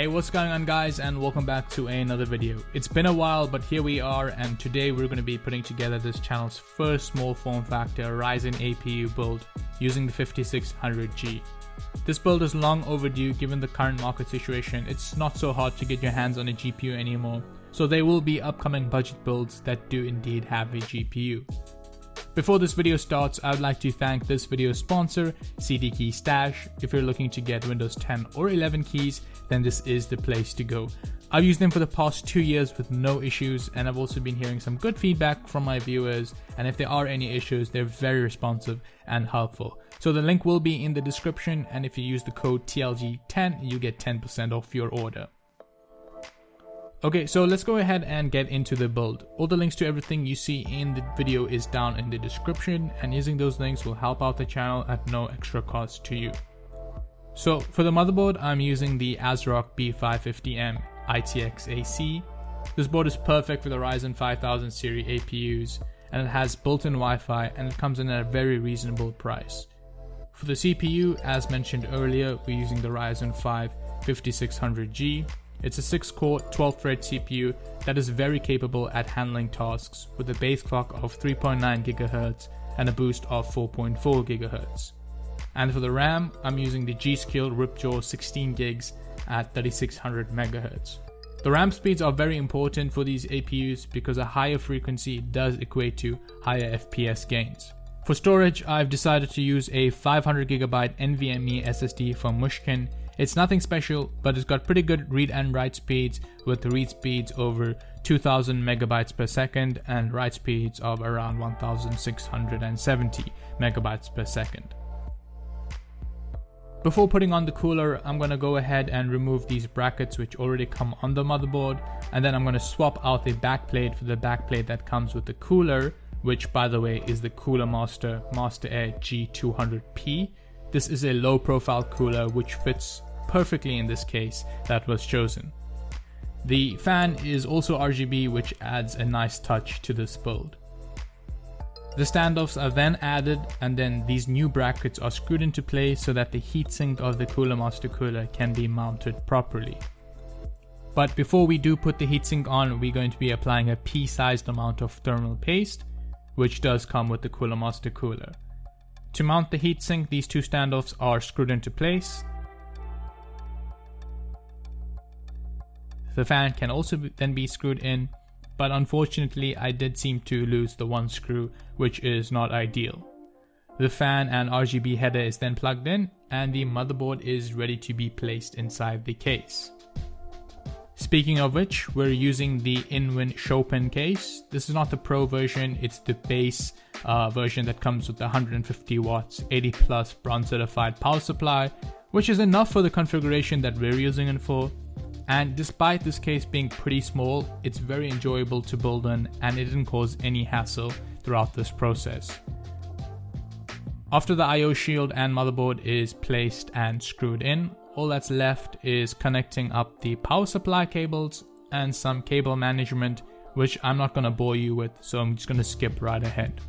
Hey, what's going on guys, and welcome back to another video. It's been a while, but here we are, and today we're going to be putting together this channel's first small form factor Ryzen APU build using the 5600G. This build is long overdue given the current market situation. It's not so hard to get your hands on a GPU anymore, so there will be upcoming budget builds that do indeed have a GPU. Before this video starts, I would like to thank this video's sponsor, CD Key Stash. If you're looking to get Windows 10 or 11 keys, then this is the place to go. I've used them for the past 2 years with no issues, and I've also been hearing some good feedback from my viewers, and if there are any issues, they're very responsive and helpful. So the link will be in the description, and if you use the code TLG10, you get 10% off your order. Okay, so let's go ahead and get into the build. All the links to everything you see in the video is down in the description, and using those links will help out the channel at no extra cost to you. So for the motherboard, I'm using the ASRock B550M ITX AC. This board is perfect for the Ryzen 5000 series APUs, and it has built-in Wi-Fi, and it comes in at a very reasonable price. For the CPU, as mentioned earlier, we're using the Ryzen 5 5600G. It's a 6-core, 12-thread CPU that is very capable at handling tasks with a base clock of 3.9 GHz and a boost of 4.4 GHz. And for the RAM, I'm using the G.Skill Ripjaw 16 gigs at 3600 MHz. The RAM speeds are very important for these APUs because a higher frequency does equate to higher FPS gains. For storage, I've decided to use a 500GB NVMe SSD from Mushkin. It's nothing special, but it's got pretty good read and write speeds, with read speeds over 2000 megabytes per second and write speeds of around 1670 megabytes per second. Before putting on the cooler, I'm going to go ahead and remove these brackets which already come on the motherboard, and then I'm going to swap out the backplate for the backplate that comes with the cooler, which by the way is the Cooler Master Air G200P. This is a low profile cooler which fits perfectly in this case that was chosen. The fan is also RGB, which adds a nice touch to this build. The standoffs are then added, and then these new brackets are screwed into place so that the heatsink of the Cooler Master cooler can be mounted properly. But before we do put the heatsink on, we're going to be applying a pea-sized amount of thermal paste, which does come with the Cooler Master cooler. To mount the heatsink, these two standoffs are screwed into place. The fan can also then be screwed in, but unfortunately I did seem to lose the one screw, which is not ideal. The fan and RGB header is then plugged in, and the motherboard is ready to be placed inside the case. Speaking of which, we're using the Inwin Chopin case. This is not the Pro version, it's the base version that comes with the 150 watts 80 plus bronze certified power supply, which is enough for the configuration that we're using it for. And despite this case being pretty small, it's very enjoyable to build in, and it didn't cause any hassle throughout this process. After the IO shield and motherboard is placed and screwed in, all that's left is connecting up the power supply cables and some cable management, which I'm not going to bore you with, so I'm just going to skip right ahead.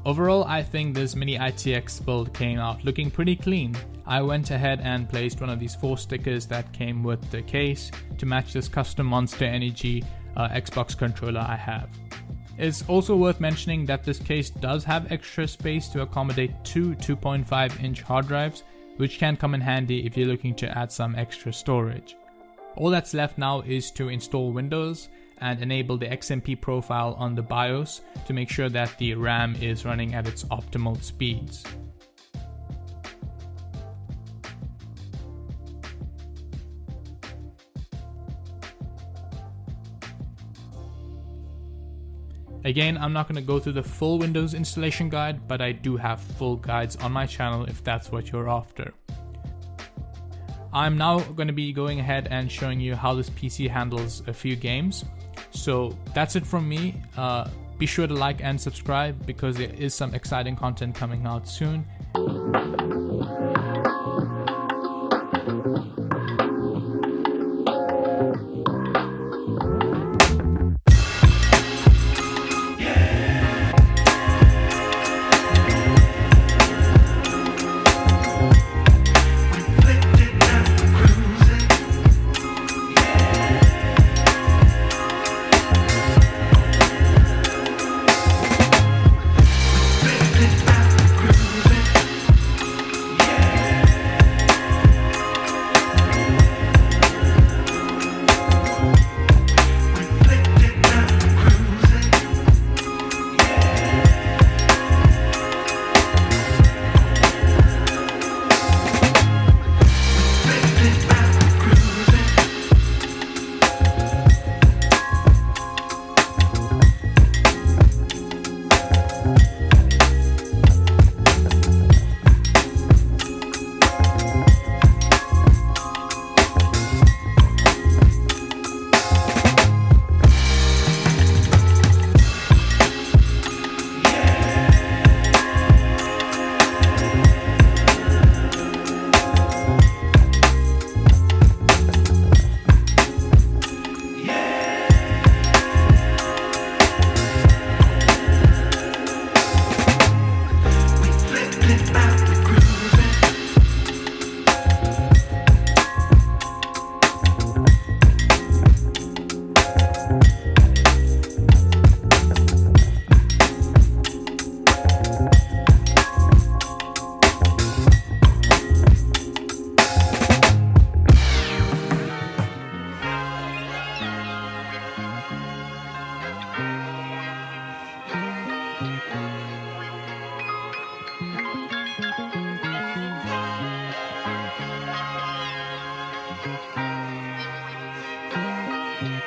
Overall, I think this mini ITX build came out looking pretty clean. I went ahead and placed one of these 4 stickers that came with the case to match this custom Monster Energy Xbox controller I have. It's also worth mentioning that this case does have extra space to accommodate two 2.5-inch hard drives, which can come in handy if you're looking to add some extra storage. All that's left now is to install Windows and enable the XMP profile on the BIOS to make sure that the RAM is running at its optimal speeds. Again, I'm not going to go through the full Windows installation guide, but I do have full guides on my channel if that's what you're after. I'm now going to be going ahead and showing you how this PC handles a few games. So that's it from me. Be sure to like and subscribe because there is some exciting content coming out soon. Inflicted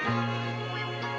you.